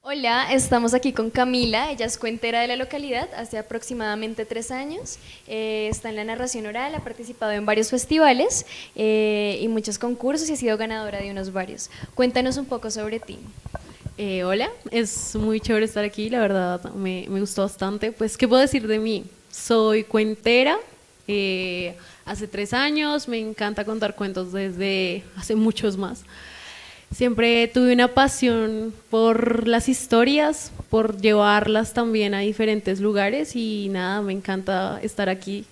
Hola, estamos aquí con Camila, ella es cuentera de la localidad hace aproximadamente 3 años, está en la narración oral, ha participado en varios festivales y muchos concursos y ha sido ganadora de unos varios. Cuéntanos un poco sobre ti. Hola, es muy chévere estar aquí, la verdad me gustó bastante. Pues, ¿qué puedo decir de mí? Soy cuentera, hace 3 años, me encanta contar cuentos desde hace muchos más. Siempre tuve una pasión por las historias, por llevarlas también a diferentes lugares y nada, me encanta estar aquí.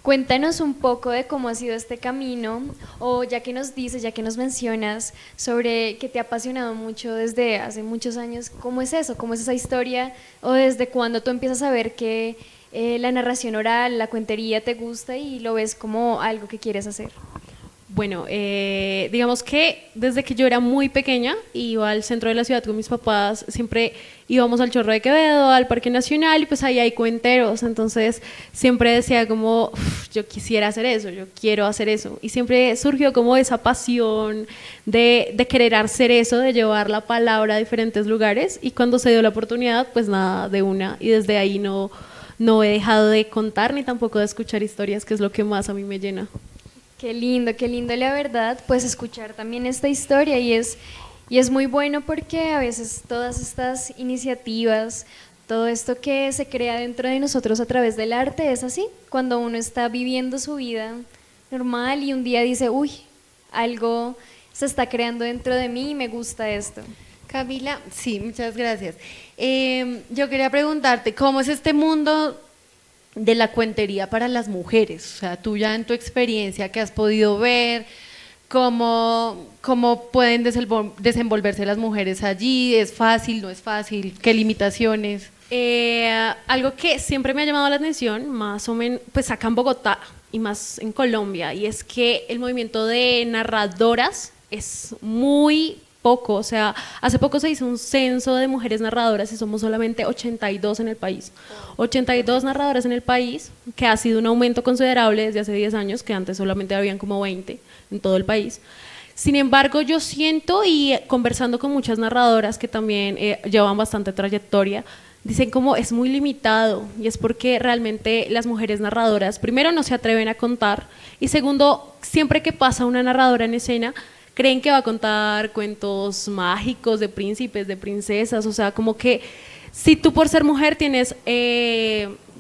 Cuéntanos un poco de cómo ha sido este camino, o ya que nos dices, ya que nos mencionas sobre que te ha apasionado mucho desde hace muchos años, ¿cómo es eso? ¿Cómo es esa historia? ¿O desde cuándo tú empiezas a ver que la narración oral, la cuentería te gusta y lo ves como algo que quieres hacer? Bueno, digamos que desde que yo era muy pequeña iba al centro de la ciudad con mis papás, siempre íbamos al Chorro de Quevedo, al Parque Nacional y pues ahí hay cuenteros, entonces siempre decía como, "Uf, yo quisiera hacer eso, yo quiero hacer eso", y siempre surgió como esa pasión de querer hacer eso, de llevar la palabra a diferentes lugares, y cuando se dio la oportunidad, pues nada, de una, y desde ahí no he dejado de contar ni tampoco de escuchar historias, que es lo que más a mí me llena. Qué lindo la verdad, pues escuchar también esta historia y es muy bueno porque a veces todas estas iniciativas, todo esto que se crea dentro de nosotros a través del arte es así, cuando uno está viviendo su vida normal y un día dice, uy, algo se está creando dentro de mí y me gusta esto. Camila, sí, muchas gracias. Yo quería preguntarte, ¿cómo es este mundo de la cuentería para las mujeres? O sea, tú ya en tu experiencia que has podido ver, ¿cómo pueden desenvolverse las mujeres allí? ¿Es fácil, no es fácil? ¿Qué limitaciones? Algo que siempre me ha llamado la atención, más o menos, pues acá en Bogotá y más en Colombia, y es que el movimiento de narradoras es muy poco. O sea, hace poco se hizo un censo de mujeres narradoras y somos solamente 82 en el país. 82 narradoras en el país, que ha sido un aumento considerable desde hace 10 años, que antes solamente habían como 20 en todo el país. Sin embargo, yo siento, y conversando con muchas narradoras que también llevan bastante trayectoria, dicen como es muy limitado, y es porque realmente las mujeres narradoras, primero, no se atreven a contar, y segundo, siempre que pasa una narradora en escena, creen que va a contar cuentos mágicos de príncipes, de princesas. O sea, como que si tú por ser mujer tienes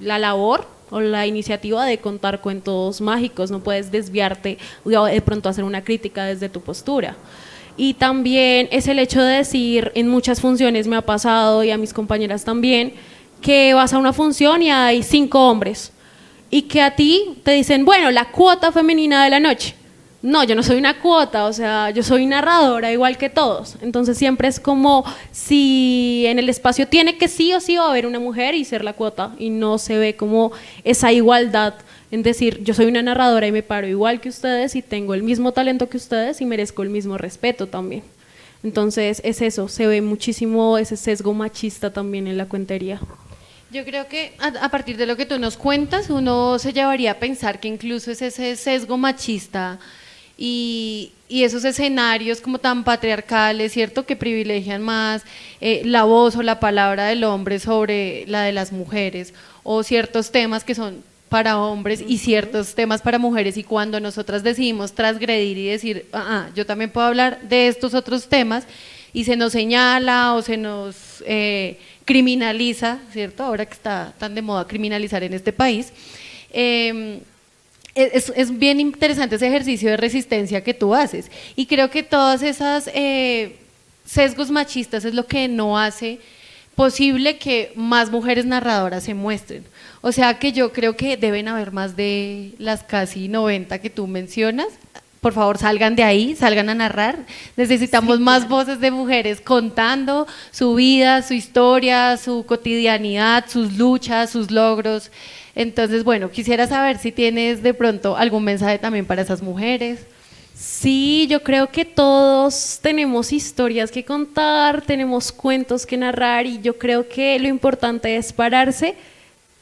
la labor o la iniciativa de contar cuentos mágicos, no puedes desviarte o de pronto hacer una crítica desde tu postura. Y también es el hecho de decir, en muchas funciones me ha pasado, y a mis compañeras también, que vas a una función y hay 5 hombres y que a ti te dicen, bueno, la cuota femenina de la noche. No, yo no soy una cuota, o sea, yo soy narradora igual que todos. Entonces siempre es como si en el espacio tiene que sí o sí va a haber una mujer y ser la cuota, y no se ve como esa igualdad en decir, yo soy una narradora y me paro igual que ustedes y tengo el mismo talento que ustedes y merezco el mismo respeto también. Entonces es eso, se ve muchísimo ese sesgo machista también en la cuentería. Yo creo que a partir de lo que tú nos cuentas, uno se llevaría a pensar que incluso es ese sesgo machista y esos escenarios como tan patriarcales, ¿cierto? Que privilegian más la voz o la palabra del hombre sobre la de las mujeres, o ciertos temas que son para hombres y ciertos temas para mujeres, y cuando nosotras decidimos transgredir y decir, yo también puedo hablar de estos otros temas, y se nos señala o se nos criminaliza, ¿cierto? Ahora que está tan de moda criminalizar en este país. Es bien interesante ese ejercicio de resistencia que tú haces, y creo que todas esas sesgos machistas es lo que no hace posible que más mujeres narradoras se muestren. O sea que yo creo que deben haber más de las casi 90 que tú mencionas. Por favor, salgan de ahí, salgan a narrar. Necesitamos más voces de mujeres contando su vida, su historia, su cotidianidad, sus luchas, sus logros. Entonces, bueno, quisiera saber si tienes de pronto algún mensaje también para esas mujeres. Sí, yo creo que todos tenemos historias que contar, tenemos cuentos que narrar, y yo creo que lo importante es pararse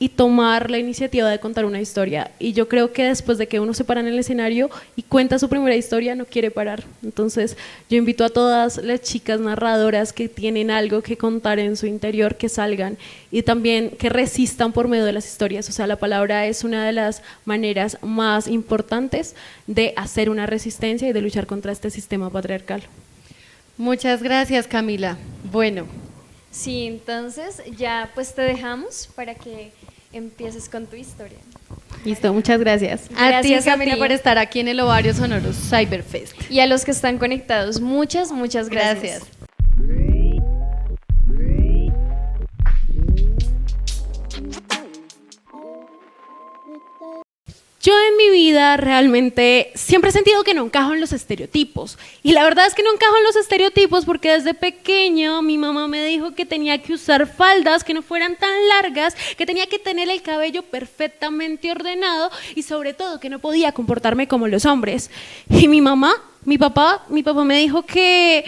y tomar la iniciativa de contar una historia. Y yo creo que después de que uno se para en el escenario y cuenta su primera historia, no quiere parar. Entonces yo invito a todas las chicas narradoras que tienen algo que contar en su interior, que salgan y también que resistan por medio de las historias. O sea, la palabra es una de las maneras más importantes de hacer una resistencia y de luchar contra este sistema patriarcal. Muchas gracias, Camila. Bueno. Sí, entonces ya pues te dejamos para que empieces con tu historia. Listo, muchas gracias. Gracias, A Camila, ti. por estar aquí en el Ovario Sonoros Cyberfest. Y a los que están conectados, muchas gracias. Yo en mi vida realmente siempre he sentido que no encajo en los estereotipos. Y la verdad es que no encajo en los estereotipos porque desde pequeña mi mamá me dijo que tenía que usar faldas que no fueran tan largas, que tenía que tener el cabello perfectamente ordenado y sobre todo que no podía comportarme como los hombres. Y mi papá me dijo que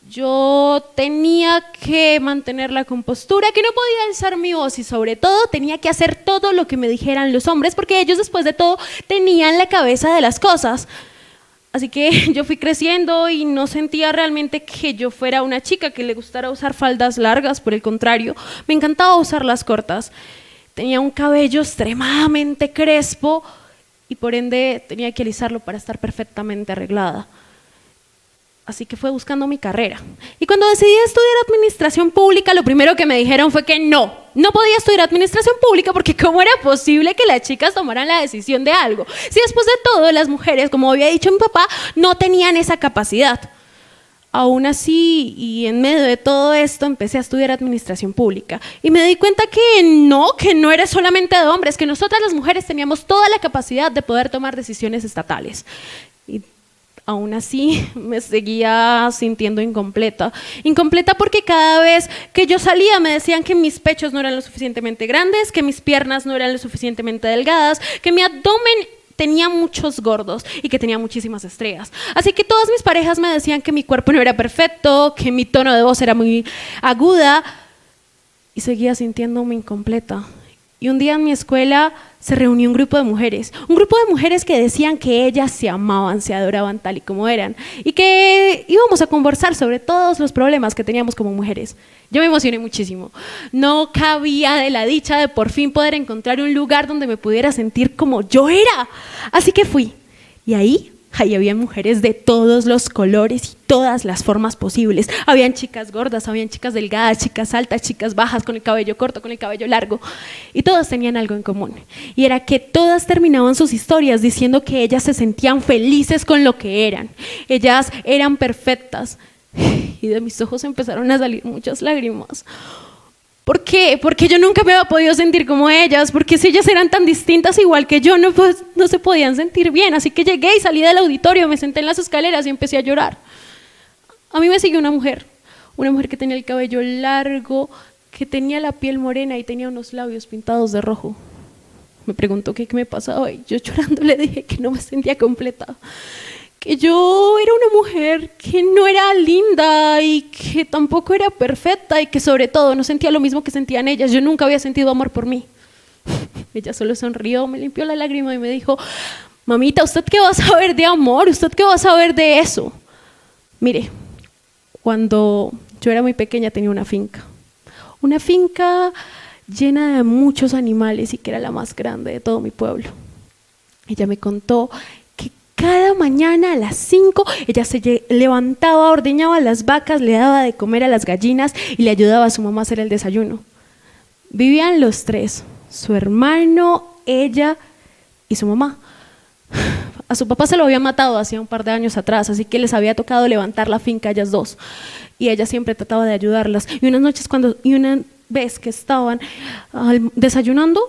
yo tenía que mantener la compostura, que no podía alzar mi voz y sobre todo tenía que hacer todo lo que me dijeran los hombres porque ellos después de todo tenían la cabeza de las cosas. Así que yo fui creciendo y no sentía realmente que yo fuera una chica que le gustara usar faldas largas, por el contrario, me encantaba usarlas cortas. Tenía un cabello extremadamente crespo y por ende tenía que alisarlo para estar perfectamente arreglada. Así que fue buscando mi carrera. Y cuando decidí estudiar administración pública, lo primero que me dijeron fue que no podía estudiar administración pública porque cómo era posible que las chicas tomaran la decisión de algo. Si después de todo las mujeres, como había dicho mi papá, no tenían esa capacidad. Aún así, y en medio de todo esto, empecé a estudiar administración pública. Y me di cuenta que no era solamente de hombres, que nosotras las mujeres teníamos toda la capacidad de poder tomar decisiones estatales. Y aún así me seguía sintiendo incompleta. Incompleta porque cada vez que yo salía me decían que mis pechos no eran lo suficientemente grandes, que mis piernas no eran lo suficientemente delgadas, que mi abdomen tenía muchos gordos y que tenía muchísimas estrías. Así que todas mis parejas me decían que mi cuerpo no era perfecto, que mi tono de voz era muy aguda y seguía sintiéndome incompleta. Y un día en mi escuela se reunió un grupo de mujeres que decían que ellas se amaban, se adoraban tal y como eran y que íbamos a conversar sobre todos los problemas que teníamos como mujeres. Yo me emocioné muchísimo. No cabía de la dicha de por fin poder encontrar un lugar donde me pudiera sentir como yo era. Así que fui. Y ahí había mujeres de todos los colores y todas las formas posibles. Habían chicas gordas, habían chicas delgadas, chicas altas, chicas bajas, con el cabello corto, con el cabello largo. Y todas tenían algo en común. Y era que todas terminaban sus historias diciendo que ellas se sentían felices con lo que eran. Ellas eran perfectas. Y de mis ojos empezaron a salir muchas lágrimas. ¿Por qué? Porque yo nunca me había podido sentir como ellas, porque si ellas eran tan distintas igual que yo, no se podían sentir bien. Así que llegué y salí del auditorio, me senté en las escaleras y empecé a llorar. A mí me siguió una mujer que tenía el cabello largo, que tenía la piel morena y tenía unos labios pintados de rojo. Me preguntó qué me pasaba y yo llorando le dije que no me sentía completa. Que yo era una mujer que no era linda y que tampoco era perfecta y que sobre todo no sentía lo mismo que sentían ellas. Yo nunca había sentido amor por mí. Ella solo sonrió, me limpió la lágrima y me dijo: mamita, ¿usted qué va a saber de amor? ¿Usted qué va a saber de eso? Mire, cuando yo era muy pequeña tenía una finca llena de muchos animales y que era la más grande de todo mi pueblo. Ella me contó cada mañana a las 5 ella se levantaba, ordeñaba las vacas, le daba de comer a las gallinas y le ayudaba a su mamá a hacer el desayuno. Vivían los tres, su hermano, ella y su mamá. A su papá se lo habían matado hacía un par de años atrás, así que les había tocado levantar la finca a ellas dos. Y ella siempre trataba de ayudarlas. Y una vez que estaban desayunando,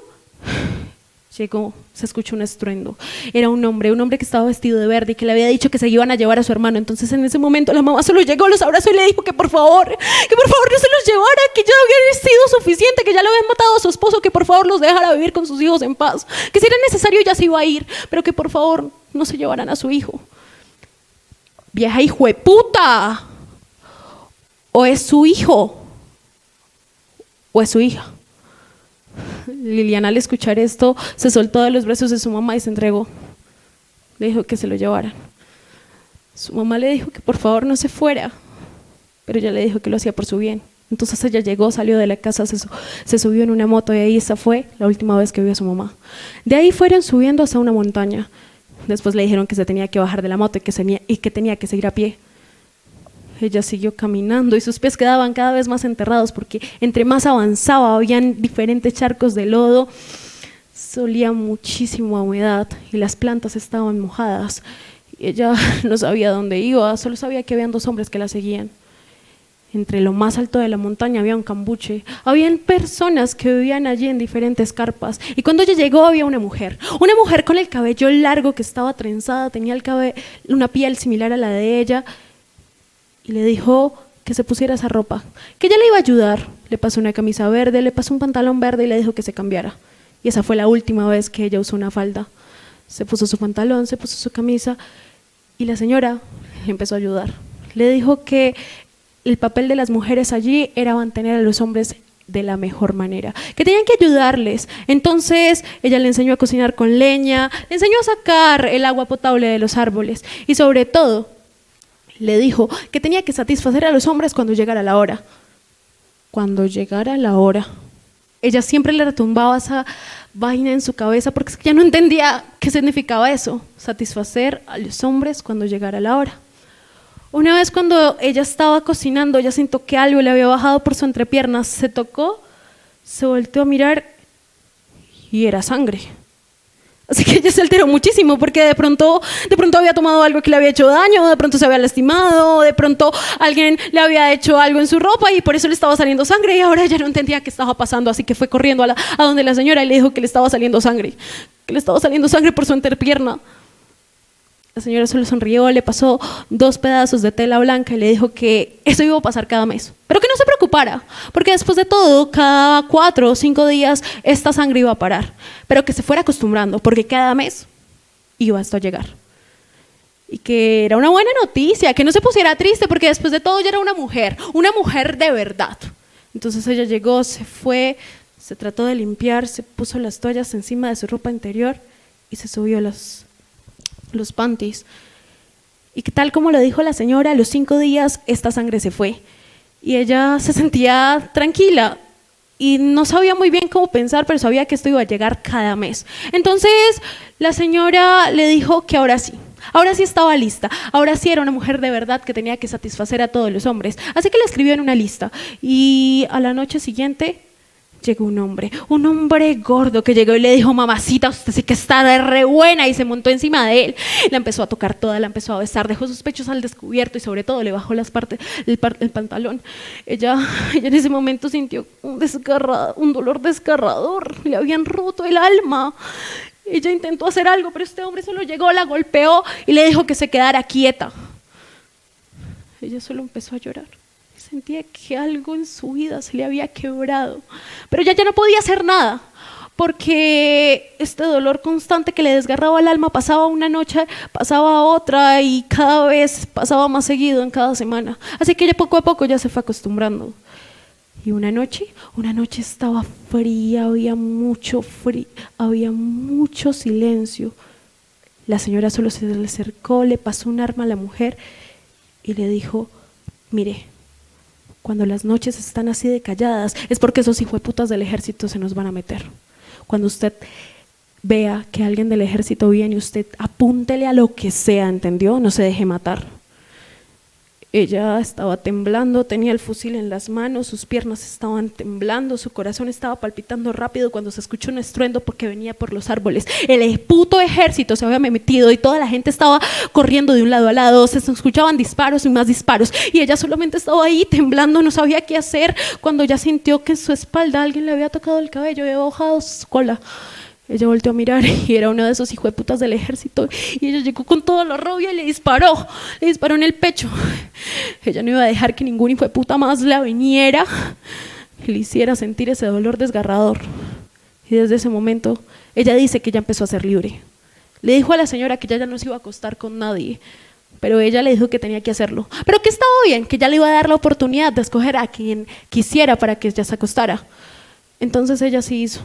llegó, se escuchó un estruendo. Era un hombre que estaba vestido de verde y que le había dicho que se iban a llevar a su hermano. Entonces en ese momento la mamá solo llegó, los abrazó y le dijo que por favor no se los llevara, que ya había sido suficiente, que ya le habían matado a su esposo, que por favor los dejara vivir con sus hijos en paz, que si era necesario ya se iba a ir, pero que por favor no se llevaran a su hijo. Vieja hijueputa, o es su hijo o es su hija. Liliana, al escuchar esto, se soltó de los brazos de su mamá y se entregó. Le dijo que se lo llevaran. Su mamá le dijo que por favor no se fuera, pero ella le dijo que lo hacía por su bien. Entonces ella llegó, salió de la casa, se subió en una moto y ahí esa fue la última vez que vio a su mamá. De ahí fueron subiendo hasta una montaña. Después le dijeron que se tenía que bajar de la moto y que tenía que seguir a pie. Ella siguió caminando y sus pies quedaban cada vez más enterrados porque entre más avanzaba habían diferentes charcos de lodo, solía muchísimo a humedad y las plantas estaban mojadas. Y ella no sabía dónde iba, solo sabía que habían 2 hombres que la seguían. Entre lo más alto de la montaña había un cambuche, habían personas que vivían allí en diferentes carpas y cuando ella llegó había una mujer con el cabello largo que estaba trenzada, tenía una piel similar a la de ella y le dijo que se pusiera esa ropa, que ella le iba a ayudar, le pasó una camisa verde, le pasó un pantalón verde y le dijo que se cambiara y esa fue la última vez que ella usó una falda. Se puso su pantalón, se puso su camisa y la señora le empezó a ayudar, le dijo que el papel de las mujeres allí era mantener a los hombres de la mejor manera, que tenían que ayudarles. Entonces ella le enseñó a cocinar con leña, le enseñó a sacar el agua potable de los árboles y sobre todo le dijo que tenía que satisfacer a los hombres cuando llegara la hora. Cuando llegara la hora. Ella siempre le retumbaba esa vaina en su cabeza porque ya no entendía qué significaba eso, satisfacer a los hombres cuando llegara la hora. Una vez cuando ella estaba cocinando, ella sintió que algo le había bajado por su entrepierna, se tocó, se volteó a mirar y era sangre. Así que ella se alteró muchísimo porque de pronto había tomado algo que le había hecho daño, de pronto se había lastimado, de pronto alguien le había hecho algo en su ropa y por eso le estaba saliendo sangre y ahora ella no entendía qué estaba pasando, así que fue corriendo a donde la señora y le dijo que le estaba saliendo sangre por su entrepierna. La señora solo sonrió, le pasó 2 pedazos de tela blanca y le dijo que eso iba a pasar cada mes, pero que no se preocupara, porque después de todo, cada 4 o 5 días esta sangre iba a parar, pero que se fuera acostumbrando, porque cada mes iba esto a llegar. Y que era una buena noticia, que no se pusiera triste, porque después de todo ya era una mujer de verdad. Entonces ella llegó, se fue, se trató de limpiar, se puso las toallas encima de su ropa interior y se subió los panties. Y que tal como lo dijo la señora, a los 5 días esta sangre se fue y ella se sentía tranquila y no sabía muy bien cómo pensar, pero sabía que esto iba a llegar cada mes. Entonces la señora le dijo que ahora sí estaba lista, ahora sí era una mujer de verdad que tenía que satisfacer a todos los hombres, así que le escribió en una lista y a la noche siguiente llegó un hombre gordo que llegó y le dijo: mamacita, usted sí que está de re buena, y se montó encima de él, la empezó a tocar toda, la empezó a besar, dejó sus pechos al descubierto y sobre todo le bajó el pantalón. Ella en ese momento sintió un dolor desgarrador, le habían roto el alma. Ella intentó hacer algo, pero este hombre solo llegó, la golpeó y le dijo que se quedara quieta. Ella solo empezó a llorar. Sentía que algo en su vida se le había quebrado, pero ella ya no podía hacer nada, porque este dolor constante que le desgarraba el alma pasaba una noche, pasaba otra y cada vez pasaba más seguido en cada semana. Así que ella poco a poco ya se fue acostumbrando. Y una noche estaba fría, había mucho frío, había mucho silencio. La señora solo se le acercó, le pasó un arma a la mujer y le dijo: mire, cuando las noches están así de calladas es porque esos hijueputas del ejército se nos van a meter. Cuando usted vea que alguien del ejército viene, usted apúntele a lo que sea, ¿entendió? No se deje matar. Ella estaba temblando, tenía el fusil en las manos, sus piernas estaban temblando, su corazón estaba palpitando rápido cuando se escuchó un estruendo porque venía por los árboles. El puto ejército se había metido y toda la gente estaba corriendo de un lado a lado, se escuchaban disparos y más disparos y ella solamente estaba ahí temblando, no sabía qué hacer, cuando ya sintió que en su espalda alguien le había tocado el cabello y había bajado su cola. Ella volteó a mirar y era uno de esos hijueputas del ejército y ella llegó con toda la rabia y le disparó en el pecho. Ella no iba a dejar que ningún hijueputa más la viniera y le hiciera sentir ese dolor desgarrador. Y desde ese momento ella dice que ya empezó a ser libre. Le dijo a la señora que ella ya no se iba a acostar con nadie, pero ella le dijo que tenía que hacerlo, pero que estaba bien, que ya le iba a dar la oportunidad de escoger a quien quisiera para que ella se acostara. Entonces ella sí hizo.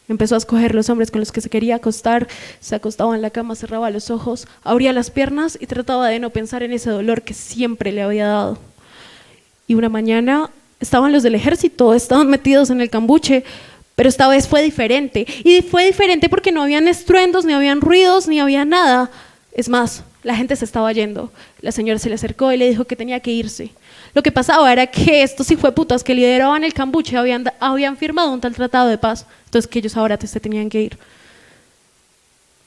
Empezó a escoger los hombres con los que se quería acostar, se acostaba en la cama, cerraba los ojos, abría las piernas y trataba de no pensar en ese dolor que siempre le había dado. Y una mañana estaban los del ejército, estaban metidos en el cambuche, pero esta vez fue diferente. Y fue diferente porque no habían estruendos, ni habían ruidos, ni había nada. Es más, la gente se estaba yendo. La señora se le acercó y le dijo que tenía que irse. Lo que pasaba era que estos hijueputas que lideraban el cambuche habían firmado un tal tratado de paz, entonces que ellos ahora se tenían que ir.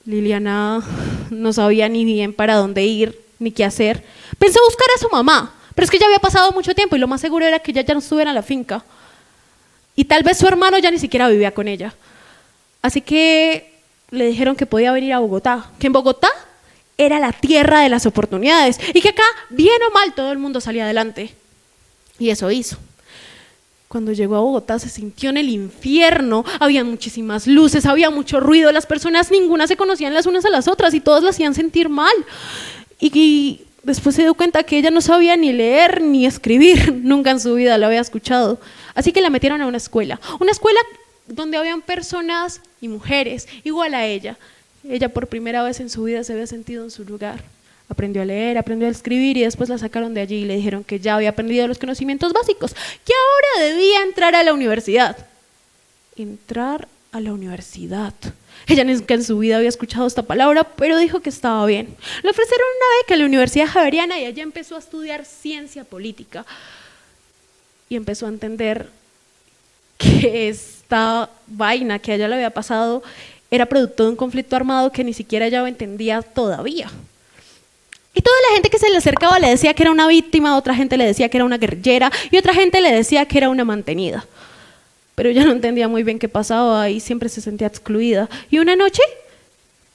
Liliana no sabía ni bien para dónde ir, ni qué hacer. Pensó buscar a su mamá, pero es que ya había pasado mucho tiempo y lo más seguro era que ella ya no estuviera en la finca. Y tal vez su hermano ya ni siquiera vivía con ella. Así que le dijeron que podía venir a Bogotá, que en Bogotá era la tierra de las oportunidades y que acá, bien o mal, todo el mundo salía adelante. Y eso hizo. Cuando llegó a Bogotá se sintió en el infierno, había muchísimas luces, había mucho ruido, las personas ninguna se conocían las unas a las otras y todas la hacían sentir mal. Y después se dio cuenta que ella no sabía ni leer ni escribir, nunca en su vida la había escuchado. Así que la metieron a una escuela donde habían personas y mujeres igual a ella. Ella por primera vez en su vida se había sentido en su lugar. Aprendió a leer, aprendió a escribir y después la sacaron de allí y le dijeron que ya había aprendido los conocimientos básicos, que ahora debía entrar a la universidad. Entrar a la universidad. Ella nunca en su vida había escuchado esta palabra, pero dijo que estaba bien. Le ofrecieron una beca en la Universidad Javeriana y allá empezó a estudiar ciencia política. Y empezó a entender que esta vaina que a ella le había pasado era producto de un conflicto armado que ni siquiera ella entendía todavía. Y toda la gente que se le acercaba le decía que era una víctima, otra gente le decía que era una guerrillera y otra gente le decía que era una mantenida. Pero ella no entendía muy bien qué pasaba y siempre se sentía excluida. Y una noche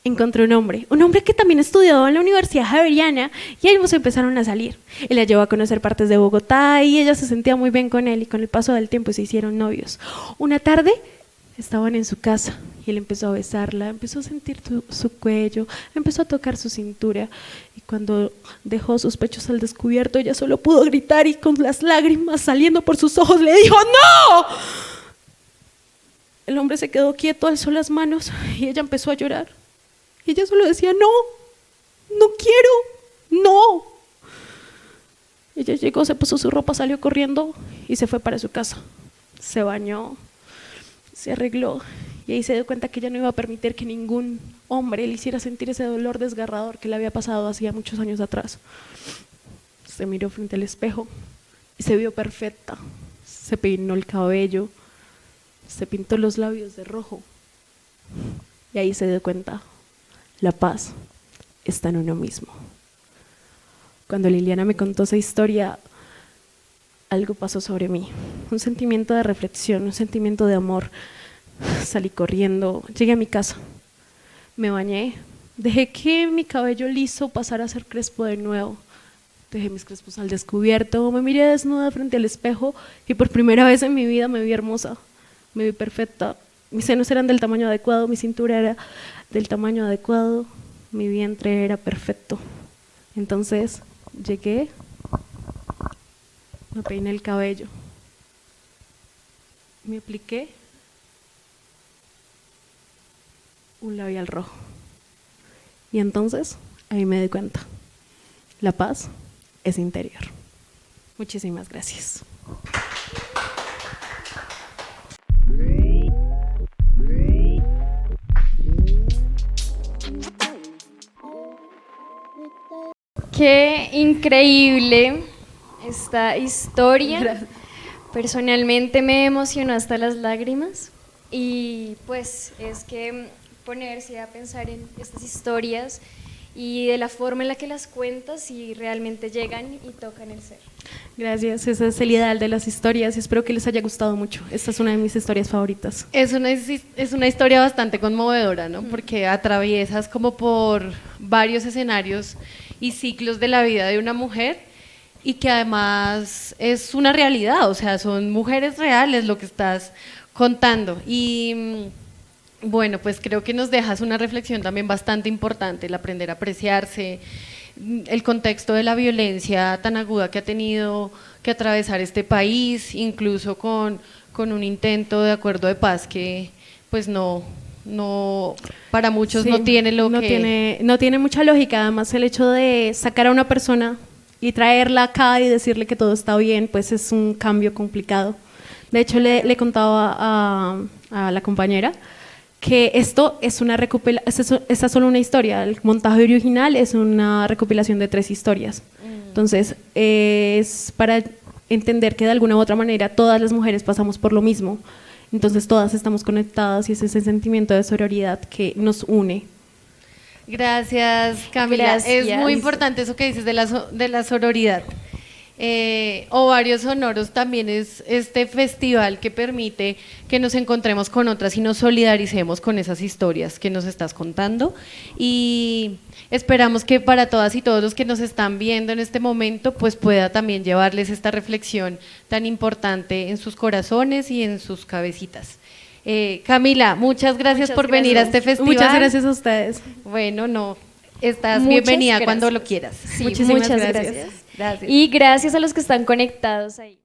encontró un hombre que también estudiaba en la Universidad Javeriana y ambos empezaron a salir. Él la llevó a conocer partes de Bogotá y ella se sentía muy bien con él y con el paso del tiempo se hicieron novios. Una tarde estaban en su casa y él empezó a besarla, empezó a sentir su cuello, empezó a tocar su cintura y cuando dejó sus pechos al descubierto ella solo pudo gritar y con las lágrimas saliendo por sus ojos le dijo ¡no! El hombre se quedó quieto, alzó las manos y ella empezó a llorar y ella solo decía no quiero, no. Ella llegó, se puso su ropa, salió corriendo y se fue para su casa, se bañó, se arregló y ahí se dio cuenta que ella no iba a permitir que ningún hombre le hiciera sentir ese dolor desgarrador que le había pasado hacía muchos años atrás. Se miró frente al espejo y se vio perfecta. Se peinó el cabello, se pintó los labios de rojo y ahí se dio cuenta, la paz está en uno mismo. Cuando Liliana me contó esa historia, algo pasó sobre mí, un sentimiento de reflexión, un sentimiento de amor. Salí corriendo, llegué a mi casa, me bañé, dejé que mi cabello liso pasara a ser crespo de nuevo, dejé mis crespos al descubierto, me miré desnuda frente al espejo y por primera vez en mi vida me vi hermosa, me vi perfecta. Mis senos eran del tamaño adecuado, mi cintura era del tamaño adecuado, mi vientre era perfecto. Entonces llegué, me peiné el cabello, me apliqué un labial rojo y entonces ahí me di cuenta, la paz es interior. Muchísimas gracias. Qué increíble esta historia. Gracias. Personalmente me emocionó hasta las lágrimas y pues es que ponerse a pensar en estas historias y de la forma en la que las cuentas y realmente llegan y tocan el ser. Gracias, ese es el ideal de las historias y espero que les haya gustado mucho. Esta es una de mis historias favoritas. Es una historia bastante conmovedora, ¿no? Porque atraviesas como por varios escenarios y ciclos de la vida de una mujer y que además es una realidad, o sea, son mujeres reales lo que estás contando. Y bueno, pues creo que nos dejas una reflexión también bastante importante, el aprender a apreciarse, el contexto de la violencia tan aguda que ha tenido que atravesar este país, incluso con un intento de acuerdo de paz que pues no, para muchos Sí, no tiene lo no que... no tiene mucha lógica. Además, el hecho de sacar a una persona y traerla acá y decirle que todo está bien, pues es un cambio complicado. De hecho, le contaba a la compañera que esto es una recopilación, esta es solo una historia, el montaje original es una recopilación de 3 historias. Entonces, es para entender que de alguna u otra manera todas las mujeres pasamos por lo mismo. Entonces, todas estamos conectadas y es ese sentimiento de sororidad que nos une. Gracias, Camila. Gracias. Es muy importante eso que dices de la sororidad. Ovarios Sonoros también es este festival que permite que nos encontremos con otras y nos solidaricemos con esas historias que nos estás contando, y esperamos que para todas y todos los que nos están viendo en este momento pues pueda también llevarles esta reflexión tan importante en sus corazones y en sus cabecitas. Camila, muchas gracias por venir a este festival. Muchas gracias a ustedes. Bueno, no, estás Muchas bienvenida gracias. cuando lo quieras. Sí, Muchísimas muchas gracias. gracias. Gracias. Y gracias a los que están conectados ahí.